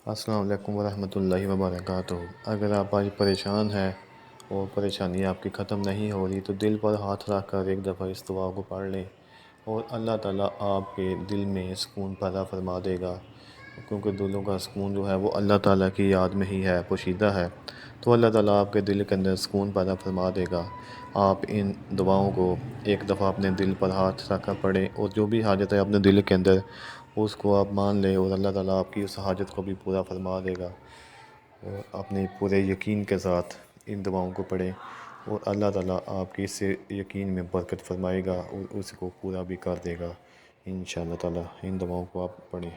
السلام علیکم ورحمۃ اللہ وبرکاتہ۔ اگر آپ آج پریشان ہیں اور پریشانی آپ کی ختم نہیں ہو رہی تو دل پر ہاتھ رکھ کر ایک دفعہ اس دعا کو پڑھ لیں اور اللہ تعالیٰ آپ کے دل میں سکون پیدا فرما دے گا، کیونکہ دلوں کا سکون جو ہے وہ اللہ تعالیٰ کی یاد میں ہی ہے، پوشیدہ ہے۔ تو اللہ تعالیٰ آپ کے دل کے اندر سکون پیدا فرما دے گا۔ آپ ان دعاؤں کو ایک دفعہ اپنے دل پر ہاتھ رکھ کر پڑھیں اور جو بھی حاجت ہے اپنے دل کے اندر اس کو آپ مان لیں، اور اللہ تعالیٰ آپ کی اس حاجت کو بھی پورا فرما دے گا۔ اور اپنے پورے یقین کے ساتھ ان دعاؤں کو پڑھیں اور اللہ تعالیٰ آپ کی اس یقین میں برکت فرمائے گا اور اس کو پورا بھی کر دے گا انشاءاللہ تعالیٰ۔ ان دعاؤں کو آپ پڑھیں۔